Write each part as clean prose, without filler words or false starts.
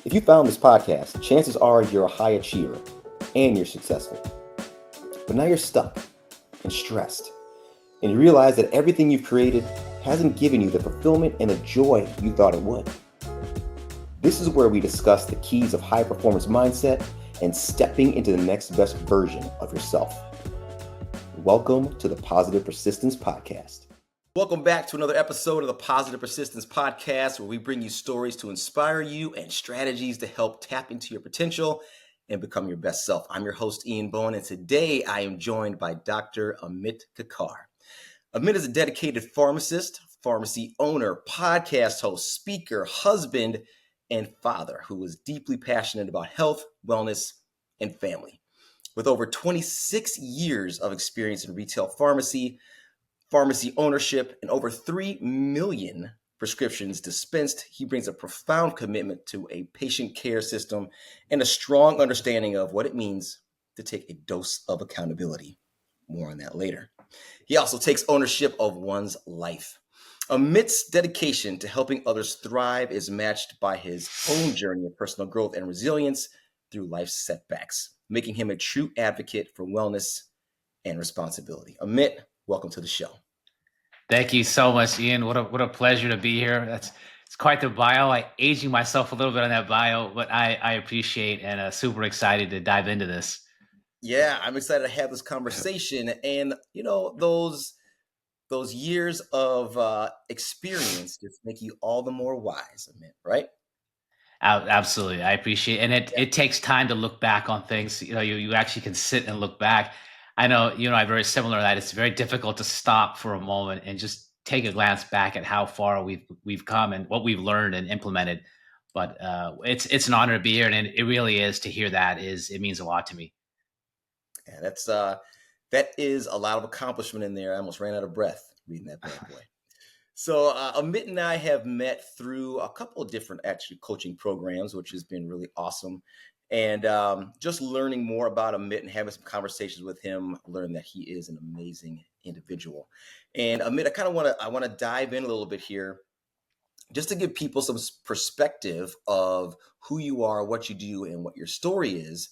If you found this podcast, chances are you're a high achiever and you're successful. But now you're stuck and stressed, and you realize that everything you've created hasn't given you the fulfillment and the joy you thought it would. This is where we discuss the keys of high performance mindset and stepping into the next best version of yourself. Welcome to the Positive Persistence Podcast. Welcome back to another episode of the Positive Persistence Podcast, where we bring you stories to inspire you and strategies to help tap into your potential and become your best self. I'm your host, Ian Bowen, and today I am joined by Dr. Amit Kakar. Amit is a dedicated pharmacist, pharmacy owner, podcast host, speaker, husband, and father who is deeply passionate about health, wellness, and family. With over 26 years of experience in retail pharmacy ownership, and over 3 million prescriptions dispensed, he brings a profound commitment to a patient care system and a strong understanding of what it means to take a dose of accountability. More on that later. He also takes ownership of one's life. Amit's dedication to helping others thrive is matched by his own journey of personal growth and resilience through life's setbacks, making him a true advocate for wellness and responsibility. Amit, welcome to the show. Thank you so much, Ian. What a pleasure to be here. It's quite the bio. I aging myself a little bit on that bio, but I appreciate and super excited to dive into this. Yeah, I'm excited to have this conversation, and those years of experience just make you all the more wise, Amit, right? Absolutely, I appreciate it. And it takes time to look back on things. You actually can sit and look back. I know I'm very similar to that. It's very difficult to stop for a moment and just take a glance back at how far we've come and what we've learned and implemented. But it's an honor to be here, and it really is. To hear that it means a lot to me. Yeah, that is a lot of accomplishment in there. I almost ran out of breath reading that bad boy. So Amit and I have met through a couple of different actually coaching programs, which has been really awesome. And just learning more about Amit and having some conversations with him, learned that he is an amazing individual. And Amit, I want to dive in a little bit here, just to give people some perspective of who you are, what you do, and what your story is.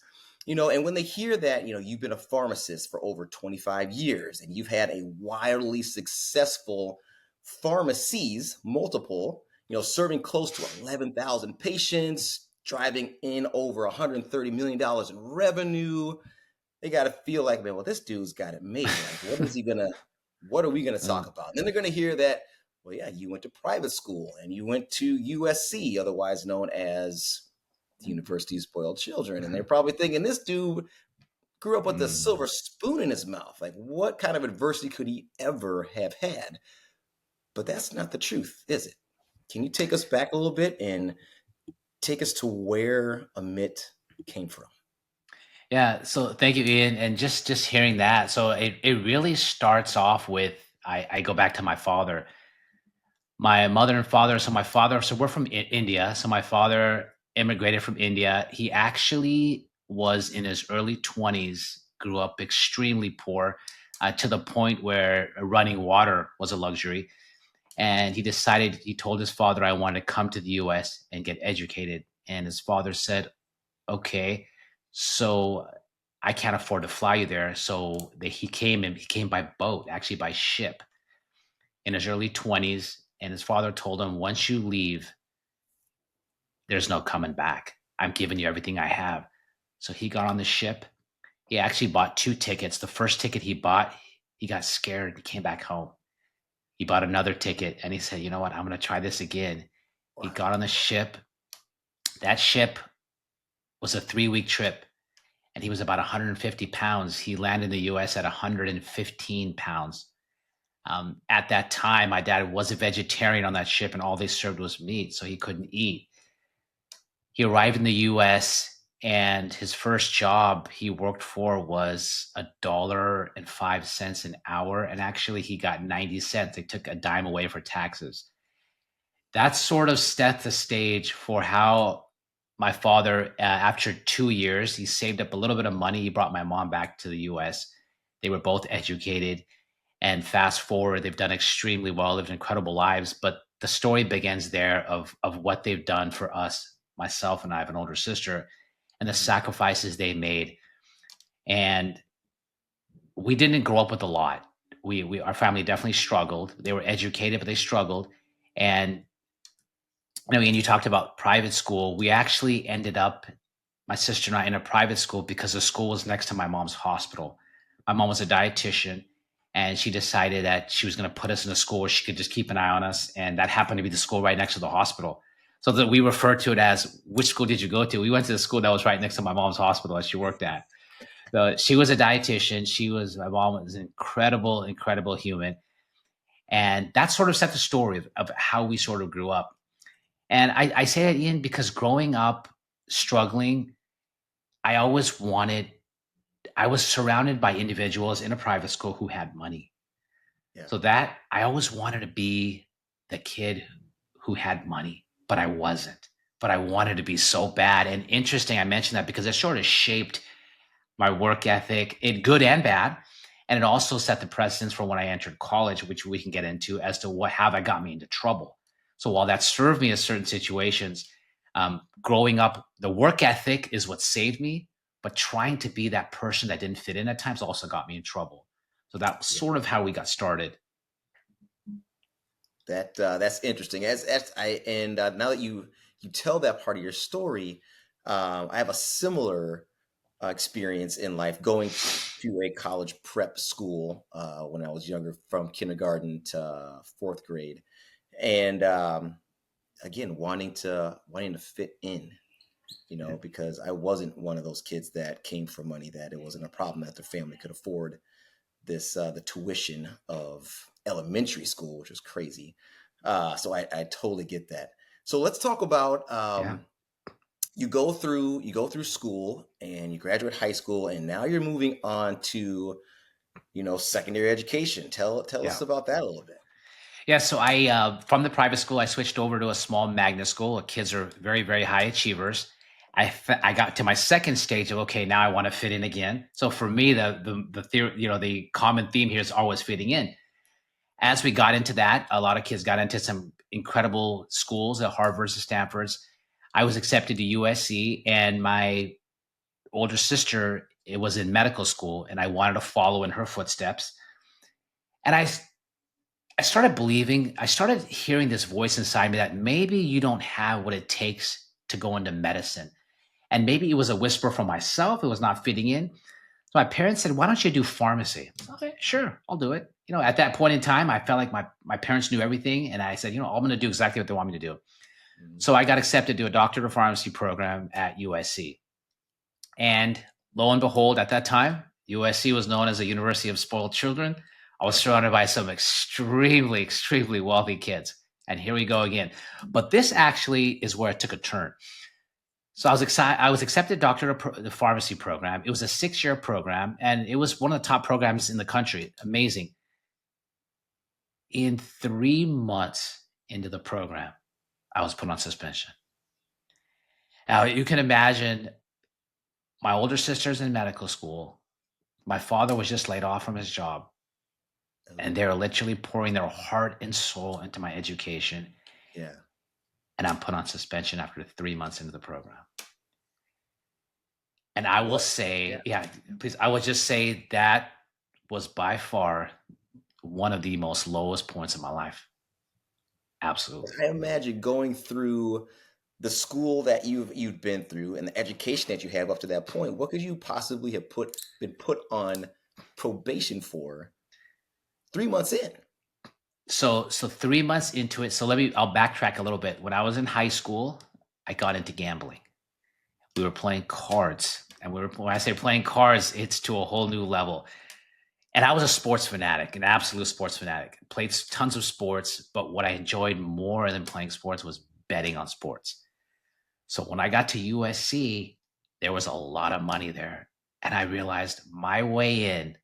And when they hear that, you've been a pharmacist for over 25 years and you've had a wildly successful pharmacies, multiple, serving close to 11,000 patients, driving in over $130 million in revenue, they got to feel like, man, well, this dude's got it made. Like, what are we going to talk about? And then they're going to hear that, well, yeah, you went to private school and you went to USC, otherwise known as the University of Spoiled Children. And they're probably thinking, this dude grew up with a silver spoon in his mouth. Like, what kind of adversity could he ever have had? But that's not the truth, is it? Can you take us back a little bit and take us to where Amit came from? Yeah, so thank you, Ian. And just hearing that, so it really starts off with I go back to my father. My mother and father, so we're from India. So my father immigrated from India. He actually was in his early 20s, grew up extremely poor, to the point where running water was a luxury. And he told his father, I want to come to the US and get educated. And his father said, okay, so I can't afford to fly you there. So he came by boat, actually by ship, in his early 20s. And his father told him, once you leave, there's no coming back. I'm giving you everything I have. So he got on the ship. He actually bought 2 tickets. The first ticket he bought, he got scared. He came back home. He bought another ticket and he said, you know what? I'm going to try this again. Wow. He got on the ship. That ship was a 3-week trip and he was about 150 pounds. He landed in the US at 115 pounds. At that time, my dad was a vegetarian on that ship and all they served was meat, so he couldn't eat. He arrived in the US and his first job he worked for was $1.05 an hour. And actually he got 90 cents. They took a dime away for taxes. That sort of set the stage for how my father, after 2 years, he saved up a little bit of money. He brought my mom back to the US. They were both educated. And fast forward, they've done extremely well, lived incredible lives. But the story begins there of what they've done for us myself, and I have an older sister, and the sacrifices they made. And we didn't grow up with a lot. We our family definitely struggled. They were educated, but they struggled. And and you talked about private school. We actually ended up, my sister and I, in a private school because the school was next to my mom's hospital. My mom was a dietitian, and she decided that she was going to put us in a school where she could just keep an eye on us. And that happened to be the school right next to the hospital. So that we refer to it as, which school did you go to? We went to the school that was right next to my mom's hospital that she worked at. So she was a dietitian. My mom was an incredible, incredible human. And that sort of set the story of how we sort of grew up. And I say that, Ian, because growing up struggling, I always wanted, I was surrounded by individuals in a private school who had money. Yeah. So that I always wanted to be the kid who had money, but I wasn't. But I wanted to be so bad. And interesting, I mentioned that because it sort of shaped my work ethic, in good and bad. And it also set the precedence for when I entered college, which we can get into, as to how that got me into trouble. So while that served me in certain situations, growing up, the work ethic is what saved me, but trying to be that person that didn't fit in at times also got me in trouble. So that was Yeah. sort of how we got started. That's interesting. As I and now that you tell that part of your story, I have a similar experience in life going to a college prep school when I was younger, from kindergarten to fourth grade, and again wanting to fit in, because I wasn't one of those kids that came from money, that it wasn't a problem that their family could afford the tuition of elementary school, which was crazy. So I totally get that. So let's talk about Yeah. you go through school and you graduate high school, and now you're moving on to secondary education. Tell Yeah. us about that a little bit. Yeah, so I from the private school, I switched over to a small magnet school. Kids are very, very high achievers. I got to my second stage of, okay, now I want to fit in again. So for me, the theory, the common theme here is always fitting in. As we got into that, a lot of kids got into some incredible schools at Harvard's and Stanford's. I was accepted to USC, and my older sister, it was in medical school, and I wanted to follow in her footsteps. And I started believing, I started hearing this voice inside me that maybe you don't have what it takes to go into medicine. And maybe it was a whisper from myself, it was not fitting in. So my parents said, "Why don't you do pharmacy?" Okay, sure, I'll do it. At that point in time, I felt like my parents knew everything. And I said, I'm going to do exactly what they want me to do. Mhm. So I got accepted to a doctorate of pharmacy program at USC. And lo and behold, at that time, USC was known as a university of spoiled children. I was surrounded by some extremely, extremely wealthy kids. And here we go again. But this actually is where it took a turn. So I was excited. I was accepted doctor of the pharmacy program. It was a 6-year program, and it was one of the top programs in the country. Amazing. In 3 months into the program, I was put on suspension. Now you can imagine, my older sister's in medical school. My father was just laid off from his job, and Oh, they're literally pouring their heart and soul into my education. yeah. And I'm put on suspension after 3 months into the program. And I will What? Yeah. say, yeah, please, I will just say that was by far one of the most lowest points of my life. Absolutely. I imagine going through the school that you've been through and the education that you have up to that point. What could you possibly have been put on probation for 3 months in? So 3 months into it. So I'll backtrack a little bit. When I was in high school, I got into gambling. We were playing cards. And when I say playing cards, it's to a whole new level. And I was a sports fanatic, an absolute sports fanatic. Played tons of sports, but what I enjoyed more than playing sports was betting on sports. So when I got to USC, there was a lot of money there. And I realized my way in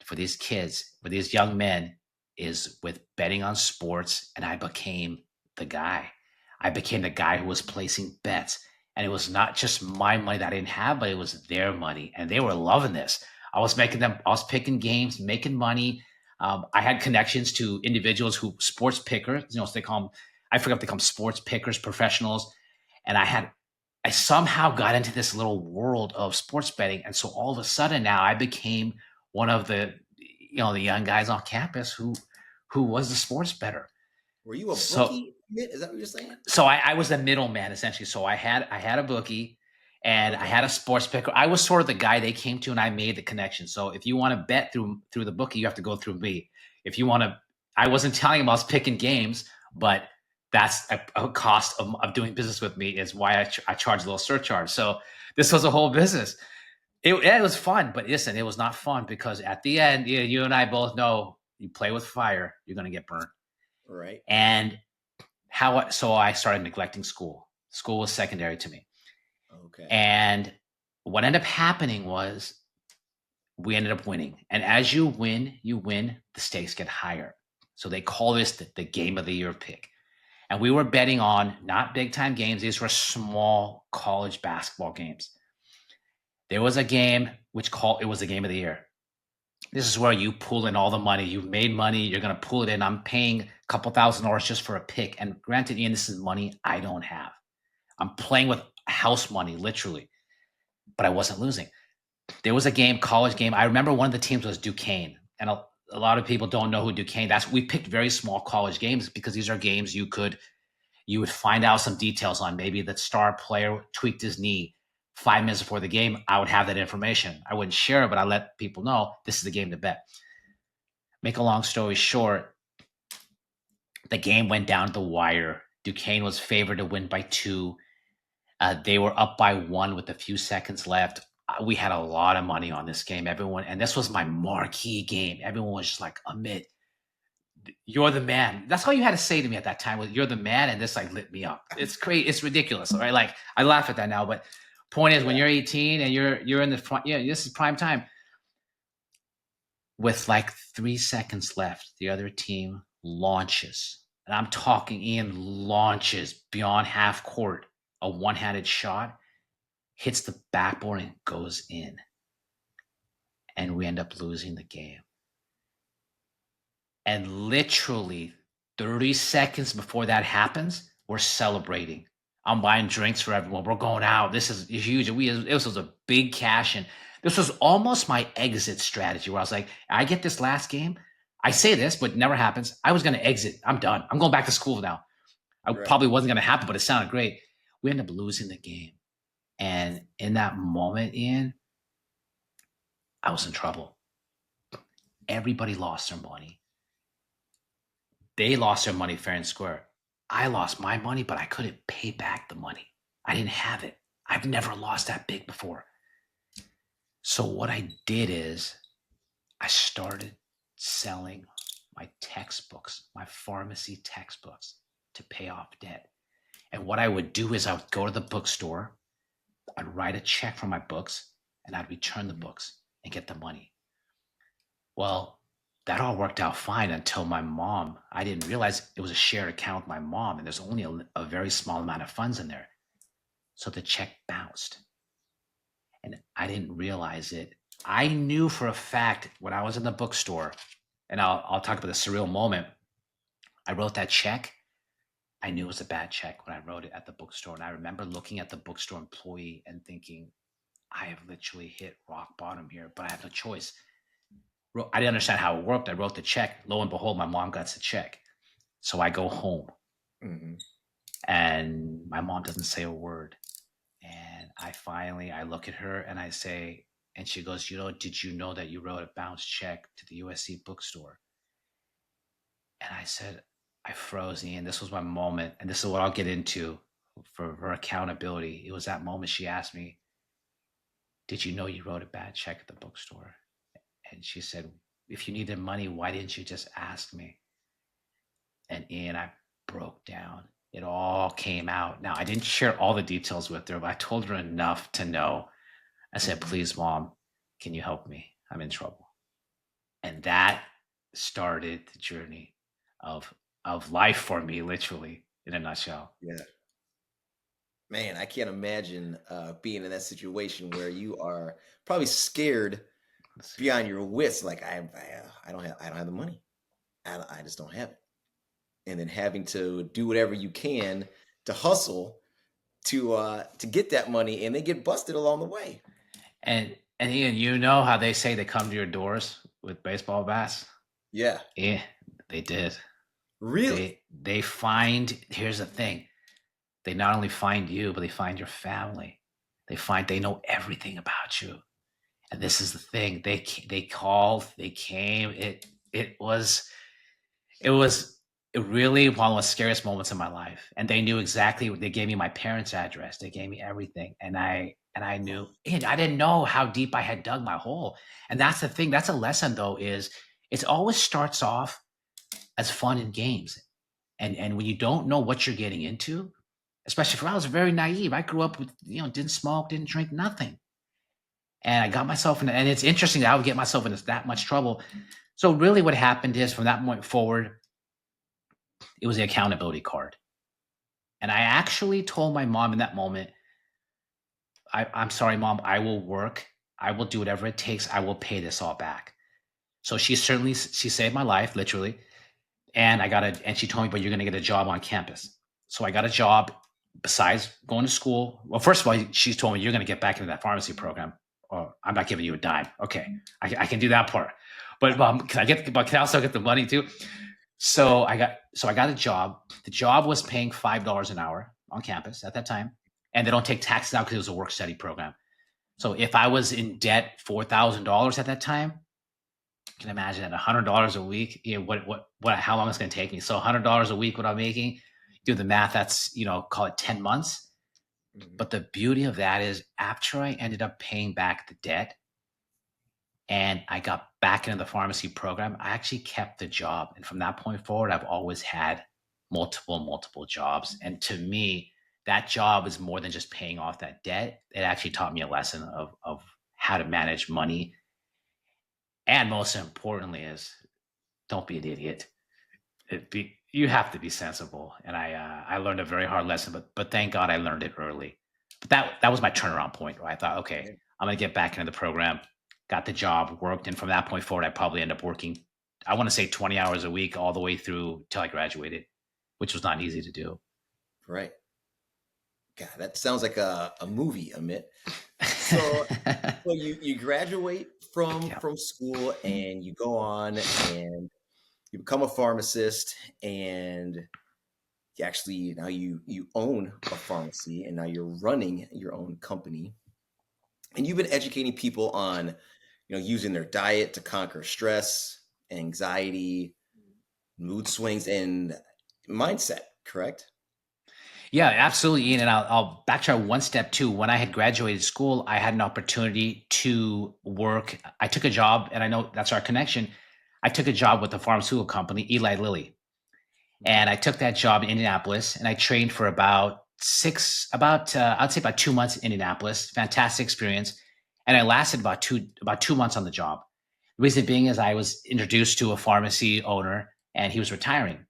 for these kids, for these young men, is with betting on sports. And I became the guy. I became the guy who was placing bets. And it was not just my money that I didn't have, but it was their money. And they were loving this. I was picking games, making money. I had connections to individuals sports pickers, so they call them, I forgot if they call them sports pickers, professionals. and I somehow got into this little world of sports betting, and so all of a sudden now I became one of the young guys on campus who was the sports bettor. Were you a So bookie, Mitt? Is that what you're saying? so I was the middleman essentially. So I had a bookie and I Okay. had a sports picker. I was sort of the guy they came to, and I made the connection. So if you want to bet through the bookie, you have to go through me. If you want to, I wasn't telling them I was picking games, but that's a cost of doing business with me is why I charge a little surcharge. So this was a whole business. It was fun, but listen, it was not fun because at the end, you and I both know you play with fire, you're going to get burnt. Right. And so I started neglecting school. School was secondary to me. Okay. And what ended up happening was we ended up winning. And as you win, the stakes get higher. So they call this the game of the year pick. And we were betting on not big time games, these were small college basketball games. There was a game it was the game of the year. This is where you pull in all the money. You've made money. You're going to pull it in. I'm paying a couple $1,000s just for a pick. And granted, Ian, this is money I don't have. I'm playing with house money, literally, but I wasn't losing. There was a game, college game. I remember one of the teams was Duquesne, and a lot of people don't know who Duquesne. We picked very small college games because these are games you would find out some details on. Maybe the star player tweaked his knee 5 minutes before the game. I would have that information. I wouldn't share it, but I let people know this is the game to bet. Make a long story short, the game went down to the wire. Duquesne was favored to win by 2. They were up by 1 with a few seconds left. We had a lot of money on this game. And this was my marquee game. Everyone was just like, Amit, you're the man. That's all you had to say to me at that time was you're the man. And this like lit me up. It's crazy. It's ridiculous. Right. Like I laugh at that now, but point is when Yeah. you're 18 and you're in the front, this is prime time. With like 3 seconds left, the other team launches. And I'm talking Ian launches beyond half court, a one-handed shot, hits the backboard and goes in. And we end up losing the game. And literally 30 seconds before that happens, we're celebrating. I'm buying drinks for everyone. We're going out. This is huge. This was a big cash in. This was almost my exit strategy where I was like, I get this last game. I say this, but it never happens. I was going to exit. I'm done. I'm going back to school now. I Right. probably wasn't going to happen, but it sounded great. We ended up losing the game. And in that moment, Ian, I was in trouble. Everybody lost their money. They lost their money fair and square. I lost my money, but I couldn't pay back the money. I didn't have it. I've never lost that big before. So what I did is I started selling my textbooks, my pharmacy textbooks to pay off debt. And what I would do is I would go to the bookstore, I'd write a check for my books, and I'd return the books and get the money. Well, that all worked out fine until my mom, I didn't realize it was a shared account with my mom, and there's only a very small amount of funds in there. So the check bounced. And I didn't realize it. I knew for a fact when I was in the bookstore, and I'll talk about the surreal moment. I wrote that check. I knew it was a bad check when I wrote it at the bookstore. And I remember looking at the bookstore employee and thinking, I have literally hit rock bottom here, but I have no choice. I didn't understand how it worked. I wrote the check. Lo and behold, my mom gets the check. So I go home Mm-hmm. and my mom doesn't say a word. And I look at her and I say, and she goes, did you know that you wrote a bounce check to the USC bookstore? And I said, I froze, Ian. This was my moment. And this is what I'll get into for her accountability. It was that moment she asked me, did you know you wrote a bad check at the bookstore? And she said, if you needed money, why didn't you just ask me? And Ian, I broke down. It all came out. Now, I didn't share all the details with her, but I told her enough to know. I said, Mm-hmm. please, mom, can you help me? I'm in trouble. And that started the journey of life for me, literally, in a nutshell. Yeah. Man, I can't imagine being in that situation where you are probably scared Let's see. beyond your wits. Like I don't have the money. I just don't have it. And then having to do whatever you can to hustle to get that money, and they get busted along the way. And Ian, you know how they say they come to your doors with baseball bats? Yeah, Yeah, they did. really. They find, here's the thing. They not only find you, but they find your family. They know everything about you. And this is the thing. They called, they came. It was it was really one of the scariest moments in my life. And they knew exactly. They gave me my parents' address. They gave me everything. And I knew, and I didn't know how deep I had dug my hole. And that's the thing. That's a lesson though, is it always starts off as fun and games. And when you don't know what you're getting into, especially for I was very naive. I grew up with, didn't smoke, didn't drink, nothing. And I got myself in, and it's interesting that I would get myself into that much trouble. So really what happened is from that point forward, it was the accountability card. And I actually told my mom in that moment, I'm sorry, mom, I will work. I will do whatever it takes. I will pay this all back. So she saved my life, literally. And she told me, but you're going to get a job on campus. So I got a job besides going to school. Well, first of all, she told me you're going to get back into that pharmacy program, or I'm not giving you a dime. Okay, I can do that part, but can I also get the money too? So I got a job. The job was paying $5 an hour on campus at that time, and they don't take taxes out because it was a work study program. So if I was in debt $4,000 at that time, can imagine at $100 a week, how long it's going to take me. So $100 a week, what I'm making, do the math, that's, call it 10 months. Mhm. But the beauty of that is after I ended up paying back the debt and I got back into the pharmacy program, I actually kept the job. And from that point forward, I've always had multiple jobs. And to me, that job is more than just paying off that debt. It actually taught me a lesson of how to manage money. And most importantly is don't be an idiot. You have to be sensible. And I learned a very hard lesson, but thank God I learned it early. But that was my turnaround point where I thought, okay, Yeah. I'm gonna get back into the program, got the job, worked, and from that point forward, I probably end up working, I want to say 20 hours a week all the way through till I graduated, which was not easy to do. Right. God, that sounds like a movie, Amit. So, so you graduate from Yeah. school, and you go on and you become a pharmacist, and you actually now you own a pharmacy, and now you're running your own company, and you've been educating people on using their diet to conquer stress, anxiety, mood swings, and mindset. Correct? Yeah, absolutely, Ian. And I'll backtrack one step too. When I had graduated school, I had an opportunity to work. I took a job, and I know that's our connection. I took a job with a pharmaceutical company, Eli Lilly, Mhm. and I took that job in Indianapolis, and I trained for I'd say about 2 months in Indianapolis. Fantastic experience, and I lasted about 2 months on the job. The reason being is I was introduced to a pharmacy owner, and he was retiring.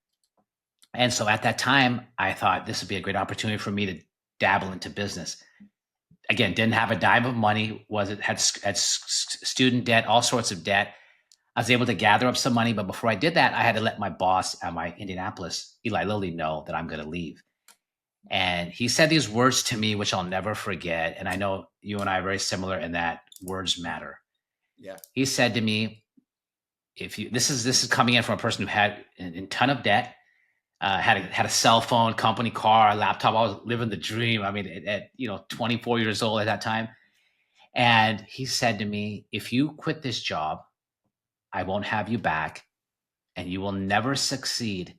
And so at that time, I thought this would be a great opportunity for me to dabble into business. Again, didn't have a dime of money. Was it had student debt, all sorts of debt. I was able to gather up some money, but before I did that, I had to let my boss at my Indianapolis, Eli Lilly, know that I'm going to leave. And he said these words to me, which I'll never forget. And I know you and I are very similar in that words matter. Yeah. He said to me, "If you this is coming in from a person who had a ton of debt, had a cell phone, company car, a laptop. I was living the dream. I mean, at 24 years old at that time. And he said to me, "If you quit this job, I won't have you back, and you will never succeed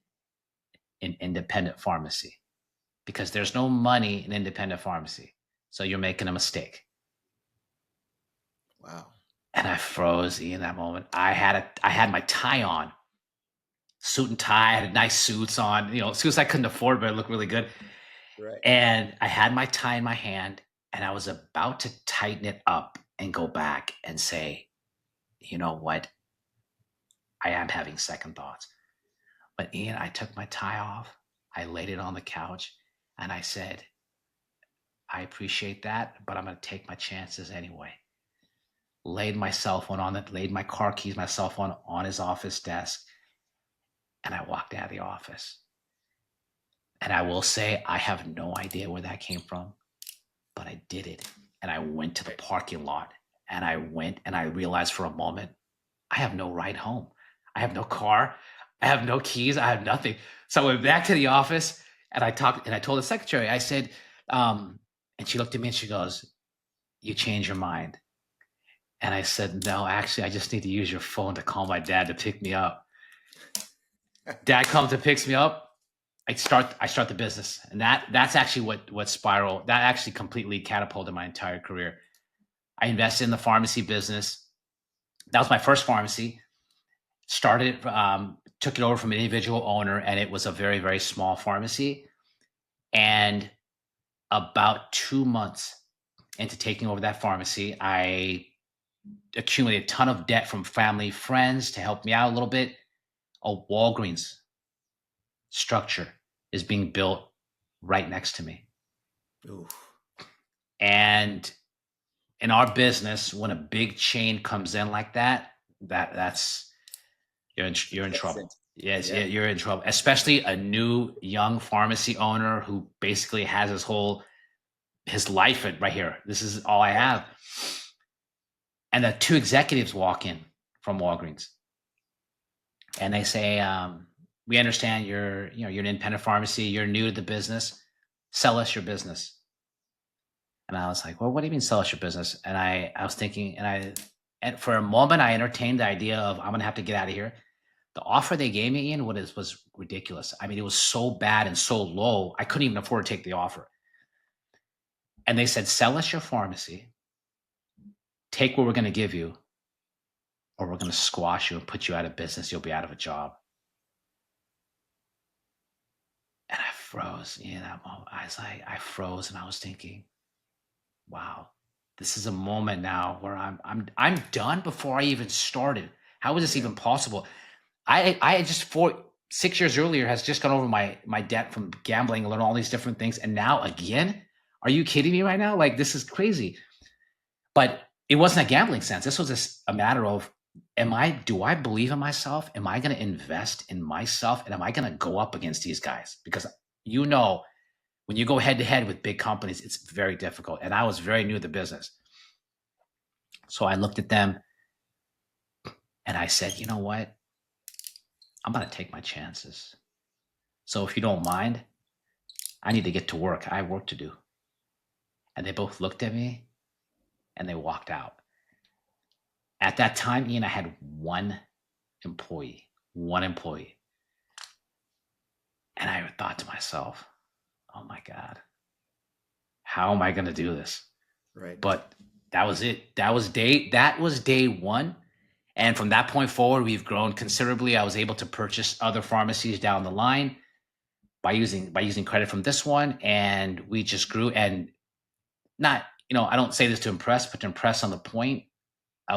in independent pharmacy because there's no money in independent pharmacy. So you're making a mistake." Wow. And I froze in that moment. I had my tie on, suit and tie. I had nice suits on, suits I couldn't afford, but it looked really good. Right. And I had my tie in my hand, and I was about to tighten it up and go back and say, you know what? I am having second thoughts. But Ian, I took my tie off, I laid it on the couch, and I said, I appreciate that, but I'm going to take my chances anyway. Laid my cell phone on it, laid my car keys, my cell phone on his office desk, and I walked out of the office. And I will say, I have no idea where that came from, but I did it. And I went to the parking lot and I went and I realized for a moment, I have no ride home. I have no car. I have no keys. I have nothing. So I went back to the office and I told the secretary, I said, and she looked at me and she goes, "You changed your mind." And I said, "No, actually, I just need to use your phone to call my dad to pick me up." Dad comes and picks me up. I start the business, and that's actually what spiral that actually completely catapulted my entire career. I invested in the pharmacy business. That was my first pharmacy. Started took it over from an individual owner, and it was a very very small pharmacy. And about 2 months into taking over that pharmacy, I accumulated a ton of debt from family friends to help me out a little bit. A Walgreens structure is being built right next to me. Oof. And in our business, when a big chain comes in like that, that's you're in That's trouble. it. Yes, Yeah. you're in trouble. Especially a new young pharmacy owner who basically has his life right here. This is all I have. And the two executives walk in from Walgreens, and they say, "We understand you're an independent pharmacy. You're new to the business. Sell us your business." And I was like, "Well, what do you mean sell us your business?" And I was thinking, and for a moment, I entertained the idea of I'm gonna have to get out of here. The offer they gave me, Ian, was ridiculous. I mean, it was so bad and so low, I couldn't even afford to take the offer. And they said, "Sell us your pharmacy, take what we're gonna give you, or we're gonna squash you and put you out of business. You'll be out of a job." And I froze. That moment, I froze, and I was thinking, wow, this is a moment now where I'm done before I even started. How is this Yeah. even possible? I had just 6 years earlier has just gone over my debt from gambling and learned all these different things, and now again, are you kidding me right now? Like, this is crazy. But it wasn't a gambling sense. This was just a matter of, do I believe in myself? Am I going to invest in myself? And am I going to go up against these guys? Because you know, when you go head to head with big companies, it's very difficult. And I was very new to the business. So I looked at them and I said, you know what? I'm going to take my chances. So if you don't mind, I need to get to work. I have work to do. And they both looked at me and they walked out. At that time, Ian, I had employee, one employee. And I thought to myself, oh my God, how am I going to do this? Right. But that was it. That was day one. And from that point forward, we've grown considerably. I was able to purchase other pharmacies down the line by using credit from this one, and we just grew. And not, I don't say this to impress, but to impress on the point,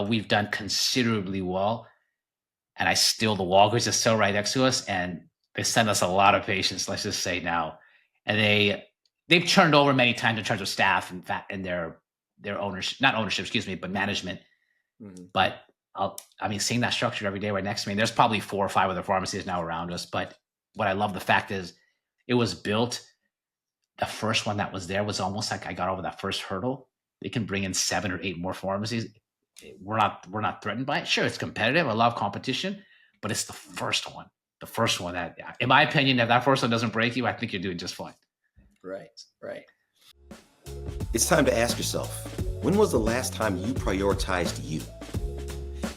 we've done considerably well. And the Walgreens is still right next to us, and they send us a lot of patients. Let's just say now, and they've turned over many times in terms of staff and their ownership, not ownership, excuse me, but management. Mm-hmm. But seeing that structure every day right next to me, and there's probably 4 or 5 other pharmacies now around us. But what I love the fact is it was built. The first one that was there was almost like I got over that first hurdle. They can bring in 7 or 8 more pharmacies. We're not threatened by it. Sure, it's competitive. I love competition, but it's the first one. The first one that, in my opinion, if that first one doesn't break you, I think you're doing just fine. Right. It's time to ask yourself, when was the last time you prioritized you?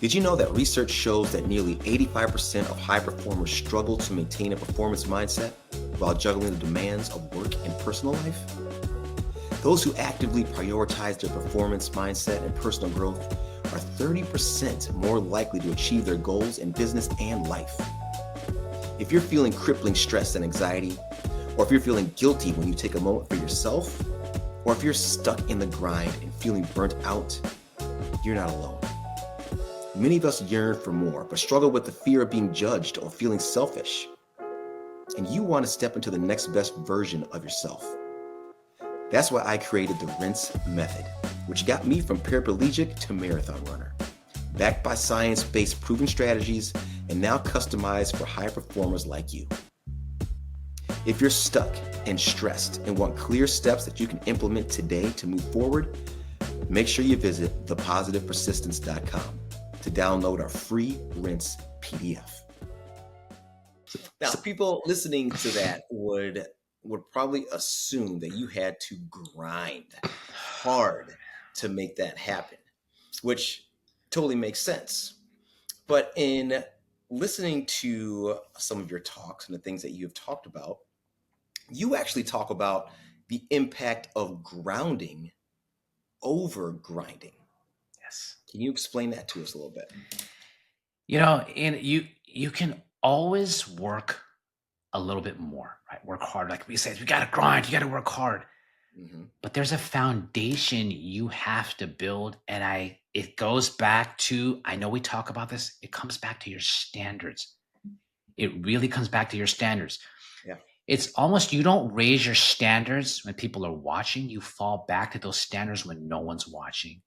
Did you know that research shows that nearly 85% of high performers struggle to maintain a performance mindset while juggling the demands of work and personal life? Those who actively prioritize their performance mindset and personal growth are 30% more likely to achieve their goals in business and life. If you're feeling crippling stress and anxiety, or if you're feeling guilty when you take a moment for yourself, or if you're stuck in the grind and feeling burnt out, you're not alone. Many of us yearn for more, but struggle with the fear of being judged or feeling selfish. And you want to step into the next best version of yourself. That's why I created the Rinse Method, which got me from paraplegic to marathon runner, backed by science-based proven strategies and now customized for high performers like you. If you're stuck and stressed and want clear steps that you can implement today to move forward, make sure you visit thepositivepersistence.com to download our free rinse PDF. Now, people listening to that would probably assume that you had to grind hard to make that happen, which totally makes sense. But in listening to some of your talks and the things that you've talked about, you actually talk about the impact of grounding over grinding. Yes. Can you explain that to us a little bit? And you can always work a little bit more, right? Work hard. Like we said, you got to grind, you got to work hard. Mm-hmm. But there's a foundation you have to build. And it goes back to, I know we talk about this, it comes back to your standards. It really comes back to your standards. Yeah. It's almost, you don't raise your standards when people are watching. You fall back to those standards when no one's watching.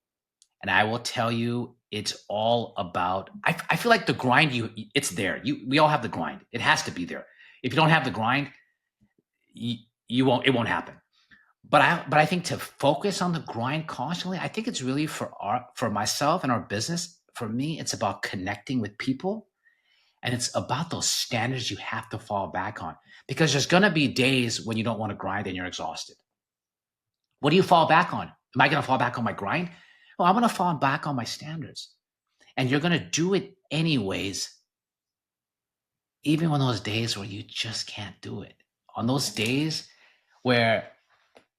And I will tell you, it's all about, I feel like the grind, it's there. We all have the grind. It has to be there. If you don't have the grind, it won't happen. But I think to focus on the grind constantly, I think it's really for myself and our business. For me, it's about connecting with people, and it's about those standards you have to fall back on, because there's going to be days when you don't want to grind and you're exhausted. What do you fall back on? Am I going to fall back on my grind? Well, I'm going to fall back on my standards, and you're going to do it anyways, even on those days where you just can't do it. On those days where,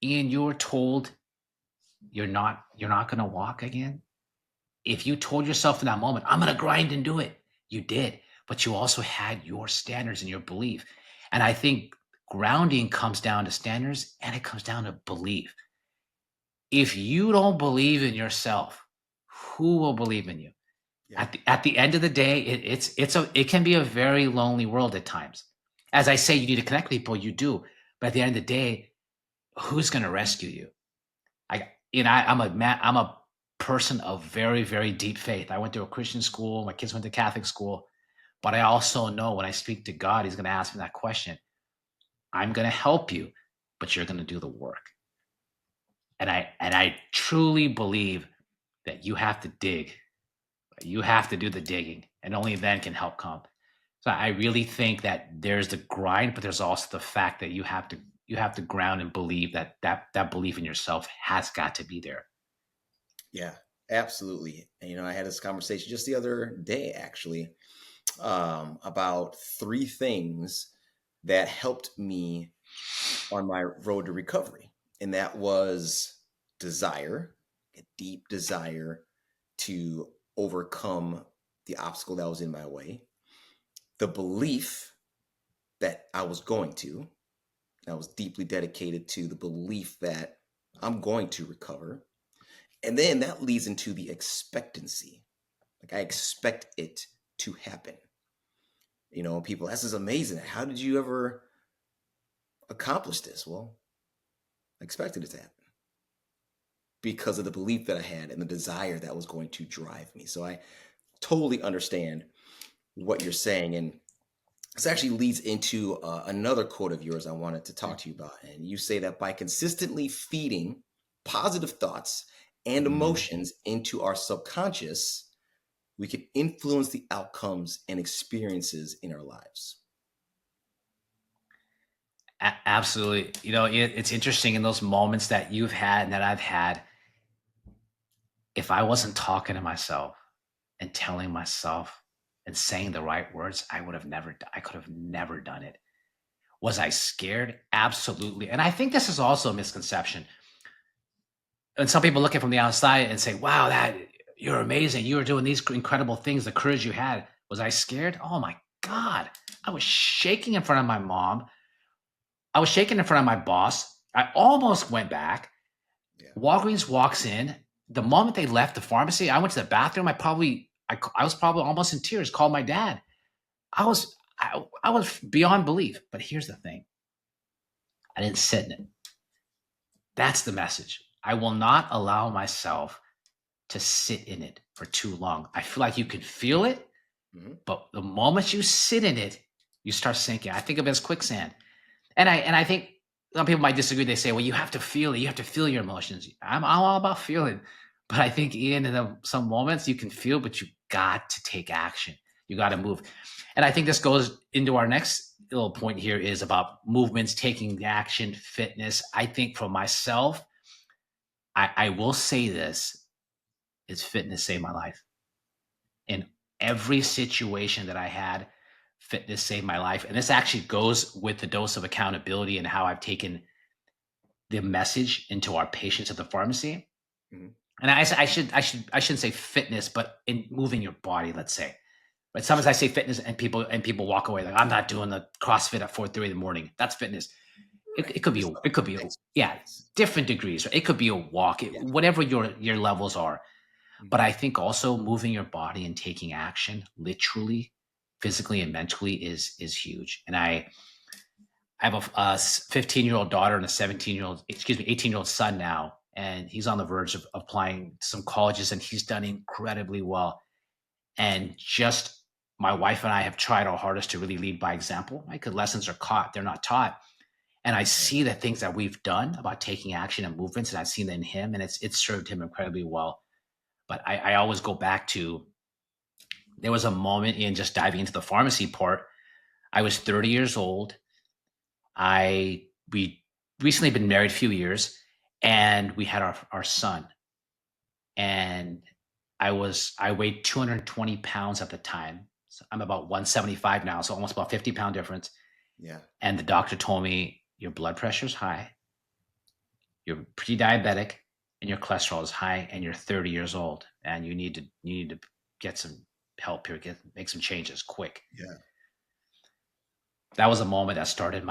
Ian, you were told you're not going to walk again. If you told yourself in that moment, I'm going to grind and do it, you did. But you also had your standards and your belief. And I think grounding comes down to standards, and it comes down to belief. If you don't believe in yourself, who will believe in you? Yeah. At the end of the day, it can be a very lonely world at times. As I say, you need to connect with people, you do. But at the end of the day, who's going to rescue you? I'm a person of very, very deep faith. I went to a Christian school. My kids went to Catholic school. But I also know when I speak to God, he's going to ask me that question. I'm going to help you, but you're going to do the work. And I truly believe that you have to dig. You have to do the digging, and only then can help come. So I really think that there's the grind, but there's also the fact that you have to ground and believe that belief in yourself has got to be there. Yeah, absolutely. And, I had this conversation just the other day, actually, about 3 things that helped me on my road to recovery. And that was desire, a deep desire to overcome the obstacle that was in my way, the belief that I was going to. I was deeply dedicated to the belief that I'm going to recover. And then that leads into the expectancy. Like, I expect it to happen. People, this is amazing. How did you ever accomplish this? Well, I expected it to happen because of the belief that I had and the desire that was going to drive me. So I totally understand what you're saying. And this actually leads into another quote of yours I wanted to talk to you about. And you say that by consistently feeding positive thoughts and emotions into our subconscious, we can influence the outcomes and experiences in our lives. Absolutely. It's interesting in those moments that you've had and that I've had. If I wasn't talking to myself and telling myself and saying the right words, I could have never done it. Was I scared? Absolutely. And I think this is also a misconception. And some people look at it from the outside and say, wow, you're amazing. You were doing these incredible things, the courage you had. Was I scared? Oh my God. I was shaking in front of my mom. I was shaking in front of my boss. I almost went back. Yeah. Walgreens walks in. The moment they left the pharmacy, I went to the bathroom. I was probably almost in tears, called my dad. I was beyond belief. But here's the thing. I didn't sit in it. That's the message. I will not allow myself to sit in it for too long. I feel like you can feel it, but the moment you sit in it, you start sinking. I think of it as quicksand. And I think some people might disagree. They say, well, you have to feel it. You have to feel your emotions. I'm all about feeling. But I think, Ian, in some moments you can feel, but you got to take action. You got to move. And I think this goes into our next little point here is about movements, taking action, fitness. I think for myself, I will say this is fitness saved my life. In every situation that I had, fitness saved my life. And this actually goes with the dose of accountability and how I've taken the message into our patients at the pharmacy. Mhm. And I shouldn't say fitness, but in moving your body, let's say. But sometimes I Sure. say fitness and people walk away like I'm not doing the CrossFit at 4:30 in the morning. That's fitness. It Right. could be There's other it could be yeah, exercise. different degrees. Right? It could be a walk, Yeah. whatever your levels are. But Mhm. I think also moving your body and taking action, literally, physically and mentally, is huge. And I have a 15-year-old daughter and a 17-year-old, excuse me, 18-year-old son now, and he's on the verge of applying to some colleges, and he's done incredibly well. And just my wife and I have tried our hardest to really lead by example, right? Because lessons are caught, they're not taught. And I Right. see the things that we've done about taking action and movements, and I've seen that in him, and it's served him incredibly well. But I always go back to there was a moment in just diving into the pharmacy part. I was 30 years old. We recently been married a few years, and we had our son. And I weighed 220 pounds at the time. So I'm about 175 now, so almost about 50-pound difference. Yeah. And the doctor told me your blood pressure's high, you're pre-diabetic, and your cholesterol is high, and you're 30 years old, and you need to get some help here, make some changes quick. Yeah. That was a moment that started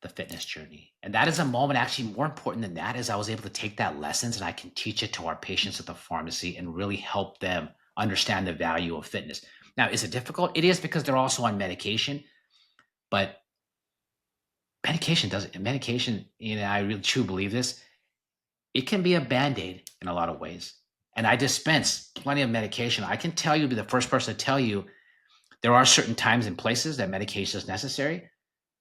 the fitness journey. And that is a moment actually more important than that is I was able to take that lessons and I can teach it to our patients at the pharmacy and really help them understand the value of fitness. Now, is it difficult? It is because they're also on medication, but medication, I really truly believe this, it can be a band-aid in a lot of ways. And I dispense plenty of medication. I can tell you, be the first person to tell you there are certain times and places that medication is necessary.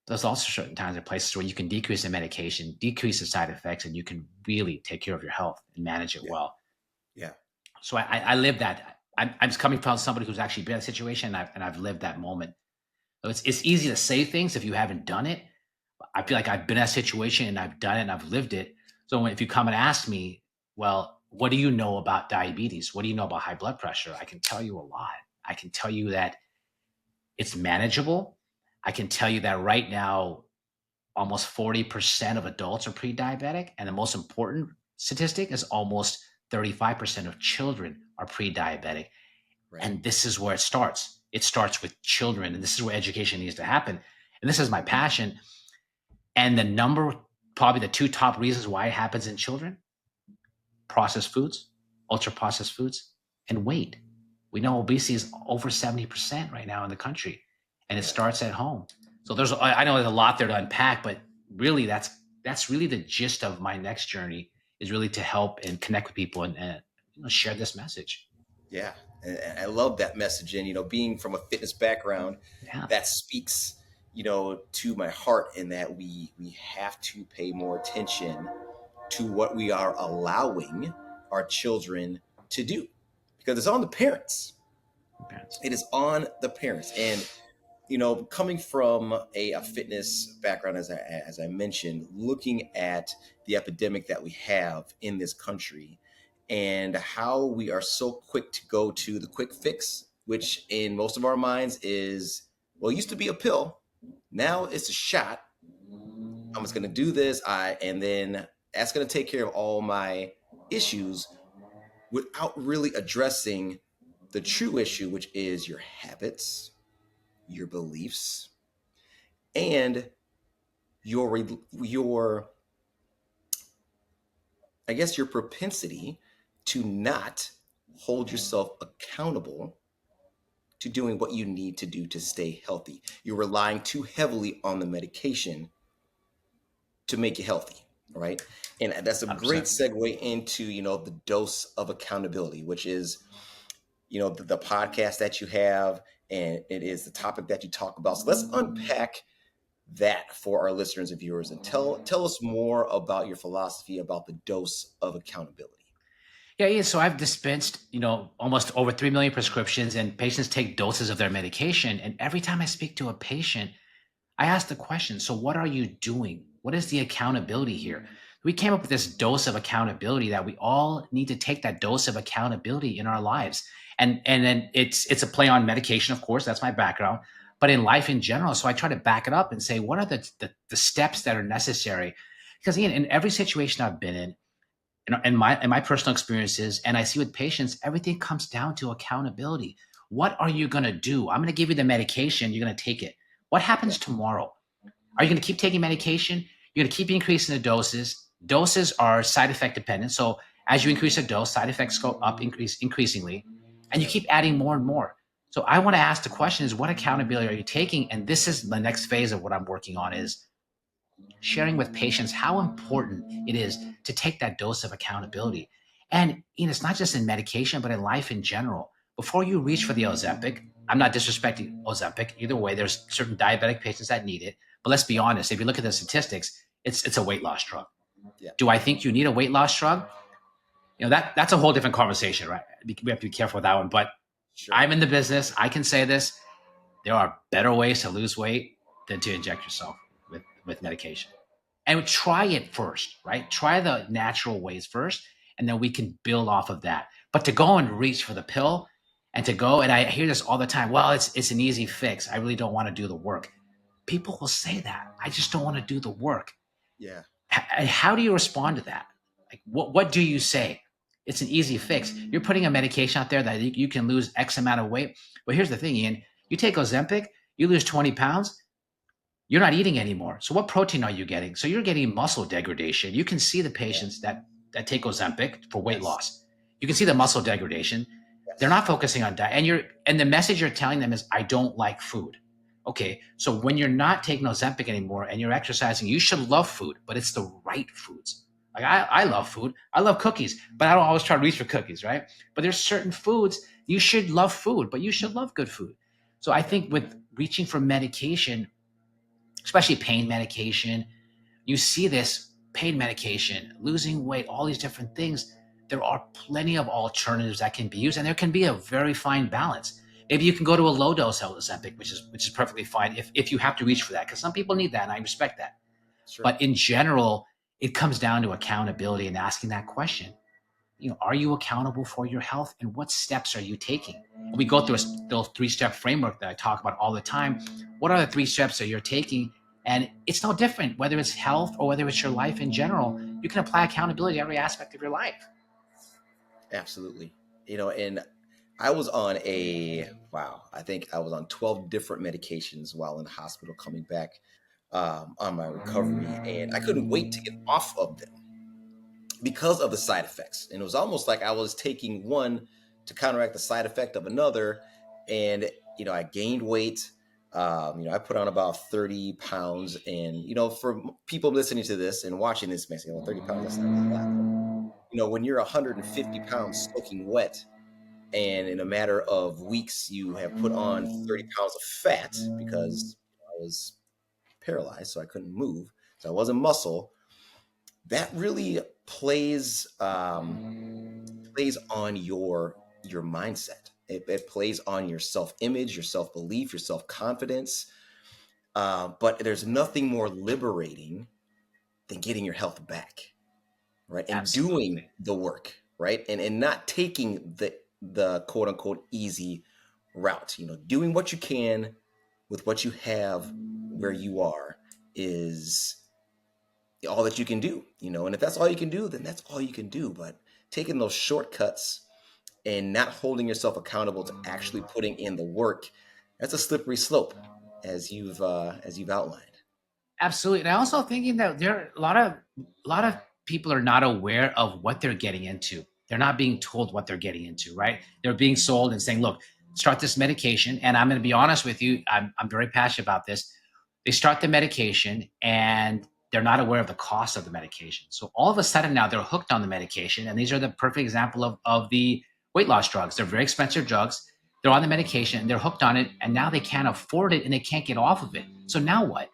There's also certain times and places where you can decrease the medication, decrease the side effects, and you can really take care of your health and manage it Yeah. well. Yeah. So I live that. I'm just coming from somebody who's actually been in a situation, and I've lived that moment. So it's easy to say things if you haven't done it. I feel Right. like I've been in a situation and I've done it and I've lived it. So if you come and ask me, well, what do you know about diabetes? What do you know about high blood pressure? I can tell you a lot. I can tell you that it's manageable. I can tell you that right now almost 40% of adults are pre-diabetic, and the most important statistic is almost 35% of children are pre-diabetic. Right. And this is where it starts. It starts with children, and this is where education needs to happen. And this is my passion. And probably the two top reasons why it happens in children: processed foods, ultra processed foods, and weight. We know obesity is over 70% right now in the country, and it Yeah. starts at home. So I know there's a lot there to unpack, but really that's really the gist of my next journey is really to help and connect with people and share this message. Yeah, and I love that message. And being from a fitness background, Yeah, that speaks, to my heart. In that we have to pay more attention to what we are allowing our children to do, because it's on the parents. parents. It is on the parents. And coming from a fitness background, as I mentioned, looking at the epidemic that we have in this country, and how we are so quick to go to the quick fix, which in most of our minds is, well, it used to be a pill, now it's a shot. I'm just going to do this, and then that's going to take care of all my issues, without really addressing the true issue, which is your habits, your beliefs, and your I guess your propensity to not hold yourself accountable to doing what you need to do to stay healthy. You're relying too heavily on the medication to make you healthy, right? And that's a great 100%. segue into the dose of accountability, which is the podcast that you have, and it is the topic that you talk about. So let's unpack that for our listeners and viewers, and tell us more about your philosophy about the dose of accountability. Yeah, yeah. So I've dispensed, almost over 3 million prescriptions, and patients take doses of their medication. And every time I speak to a patient, I asked the question, so what are you doing? What is the accountability here? We came up with this dose of accountability that we all need to take that dose of accountability in our lives. And then it's a play on medication, of course, that's my background, but in life in general. So I try to back it up and say, what are the steps that are necessary? Because Ian, in every situation I've been in my personal experiences, and I see with patients, everything comes down to accountability. What are you going to do? I'm going to give you the medication, you're going to take it. What Yeah, happens tomorrow? Are you going to keep taking medication? You're going to keep increasing the doses. Doses are side effect dependent. So as you increase the dose, side effects go up increasingly, and you yeah, keep adding more and more. So I want to ask the question is, what accountability are you taking? And this is the next phase of what I'm working on, is sharing with patients how important it is to take that dose of accountability. And it's not just in medication, but in life in general. Before you reach for the Ozempic, I'm not disrespecting Ozempic. Either way, there's certain diabetic patients that need it. But let's be honest, if you look at the statistics, it's a weight loss drug. yeah. Do I think you need a weight loss drug? That's a whole different conversation, right? We have to be careful with that one. But Sure. I'm in the business. I can say this. There are better ways to lose weight than to inject yourself with Yeah, medication. And try it first, right? Try the natural ways first, and then we can build off of that. But to go and reach for the pill and to go, and I hear this all the time, well, it's an easy fix. I really don't want to do the work. People will say that. I just don't want to do the work. yeah, How do you respond to that? Like, what do you say? It's an easy fix. You're putting a medication out there that you can lose X amount of weight. But here's the thing, Ian. You take Ozempic, you lose 20 pounds, you're not eating anymore. So what protein are you getting? So you're getting muscle degradation. You can see the yeah. patients that take Ozempic for weight Yes, loss. You can see the muscle degradation. They're yes. not focusing on diet. And the message you're telling them is, I don't like food. Okay. So when you're not taking Ozempic anymore and you're exercising, you should love food, but it's the right foods. Like I love food. I love cookies, but I don't always try to reach for cookies, right? But there's certain foods you should love food, but you should love good food. So I Yeah, think with reaching for medication, especially pain medication, you see this pain medication, losing weight, all these different things. There are plenty of alternatives that can be used, and there can be a very fine balance. Maybe you can go to a low dose Ozempic, which is perfectly fine if you have to reach for that, because some people need that, and I respect that. sure. But in general, it comes down to accountability and asking that question. Are you accountable for your health, and what steps are you taking? And we go through those 3-step framework that I talk about all the time. What are the 3 steps that you're taking? And it's no different whether it's health or whether it's your life in general. You can apply accountability to every aspect of your life. Absolutely. And I was on wow, I think I was on 12 different medications while in the hospital coming back on my recovery. And I couldn't wait to get off of them because of the side effects. And it was almost like I was taking one to counteract the side effect of another. And, I gained weight. I put on about 30 pounds. And, for people listening to this and watching this, may say, well, 30 pounds, that's not a lot. But, when you're 150 pounds soaking wet, and in a matter of weeks, you have put on 30 pounds of fat because I was paralyzed, so I couldn't move. So I wasn't muscle. That really plays on your mindset. It plays on your self image, your self belief, your self confidence. But there's nothing more liberating than getting your health back, right? And doing Absolutely. the work, right? And not taking the quote unquote easy route. Doing what you can with what you have where you are is all that you can do. And if that's all you can do, then that's all you can do. But taking those shortcuts and not holding yourself accountable to actually putting in the work, that's a slippery slope, as you've outlined. Absolutely. And I also thinking that there are a lot of people are not aware of what they're getting into. They're not being told what they're getting into, right? They're being sold and saying, look, start this medication. And I'm going to be honest with you, I'm very passionate about this. They start the medication and they're not aware of the cost of the medication. So all of a sudden now they're hooked on the medication. And these are the perfect example of the weight loss drugs. They're very expensive drugs. They're on the medication and they're hooked on it. And now they can't afford it and they can't get off of it. So now what?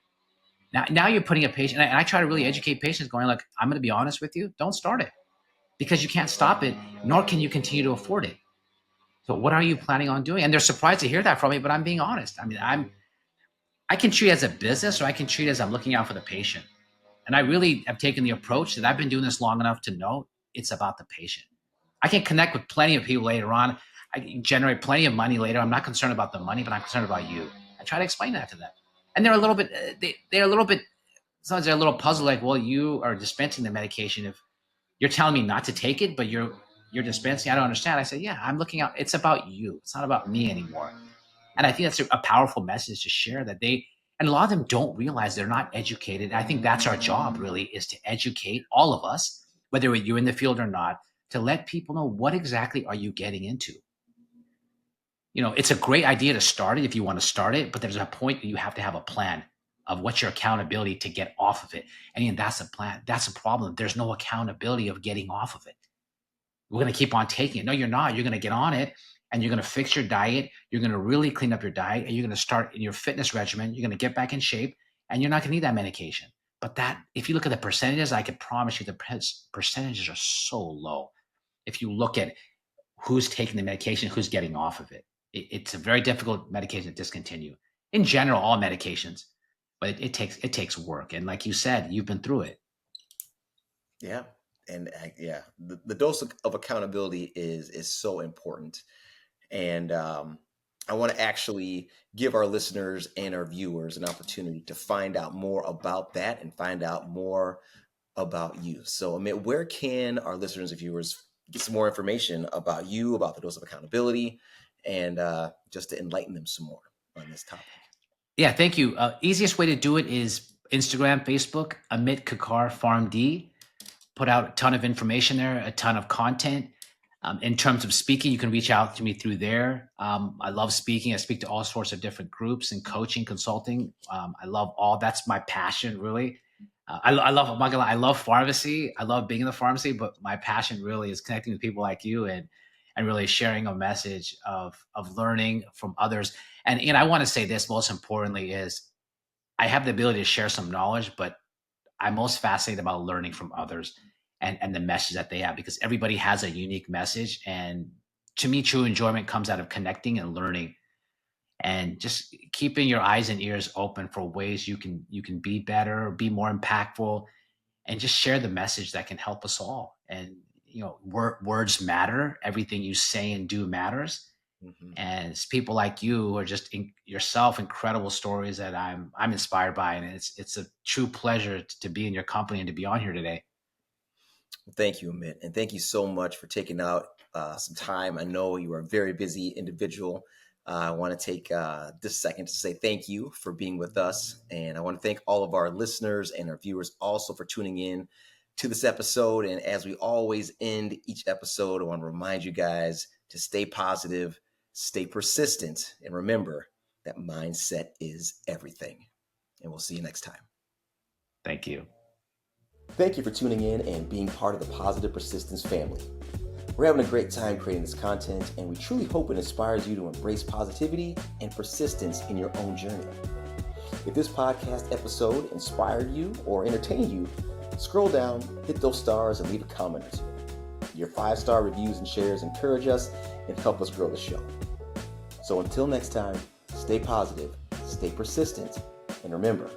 Now you're putting a patient, and I try to really educate patients going like, I'm going to be honest with you, don't start it because you can't stop it, nor can you continue to afford it. So what are you planning on doing? And they're surprised to hear that from me, but I'm being honest. I mean, I can treat it as a business, or I can treat it as I'm looking out for the patient. And I really have taken the approach that I've been doing this long enough to know it's about the patient. I can connect with plenty of people later on. I can generate plenty of money later. I'm not concerned about the money, but I'm concerned about you. I try to explain that to them. And they're a little bit, they're a little bit, sometimes they're a little puzzled, like, well, you are dispensing the medication. If you're telling me not to take it, but you're dispensing, I don't understand. I say, yeah, I'm looking out. It's about you. It's not about me anymore. And I think that's a powerful message to share that and a lot of them don't realize they're not educated. I think that's our job really, is to educate all of us, whether you're in the field or not, to let people know what exactly are you getting into. It's a great idea to start it if you want to start it, but there's a point that you have to have a plan of what's your accountability to get off of it. And that's a plan. That's a problem. There's no accountability of getting off of it. We're going to keep on taking it. No, you're not. You're going to get on it and you're going to fix your diet. You're going to really clean up your diet and you're going to start in your fitness regimen. You're going to get back in shape and you're not going to need that medication. But if you look at the percentages, I can promise you the percentages are so low. If you look at who's taking the medication, who's getting off of it, it's a very difficult medication to discontinue. In general, all medications, but it takes work. And like you said, you've been through it. Yeah. And yeah, the dose of accountability is so important. And I want to actually give our listeners and our viewers an opportunity to find out more about that and find out more about you. So, Amit, where can our listeners and viewers get some more information about you, about the dose of accountability, and just to enlighten them some more on this topic? Yeah, thank you. Easiest way to do it is Instagram, Facebook, Amit Kakar PharmD. Put out a ton of information there, a ton of content. In terms of speaking, you can reach out to me through there. I love speaking. I speak to all sorts of different groups and coaching, consulting. I love that's my passion, really. I love, I'm not gonna lie, I love pharmacy. I love being in the pharmacy, but my passion really is connecting with people like you and really sharing a message of learning from others. And I want to say this most importantly is I have the ability to share some knowledge, but I'm most fascinated about learning from others and the message that they have, because everybody has a unique message. And to me, true enjoyment comes out of connecting and learning and just keeping your eyes and ears open for ways you can be better, be more impactful, and just share the message that can help us all. And words matter. Everything you say and do matters. Mm-hmm. And it's people like you who are just yourself incredible stories that I'm inspired by, and it's a true pleasure to be in your company and to be on here today. Well, thank you, Amit, and thank you so much for taking out some time. I know you are a very busy individual. I want to take this second to say thank you for being with us, and I want to thank all of our listeners and our viewers also for tuning in to this episode. And as we always end each episode, I want to remind you guys to stay positive, stay persistent, and remember that mindset is everything. And we'll see you next time. Thank you. Thank you for tuning in and being part of the Positive Persistence family. We're having a great time creating this content, and we truly hope it inspires you to embrace positivity and persistence in your own journey. If this podcast episode inspired you or entertained you, scroll down, hit those stars, and leave a comment or two. Your 5-star reviews and shares encourage us and help us grow the show. So until next time, stay positive, stay persistent, and remember,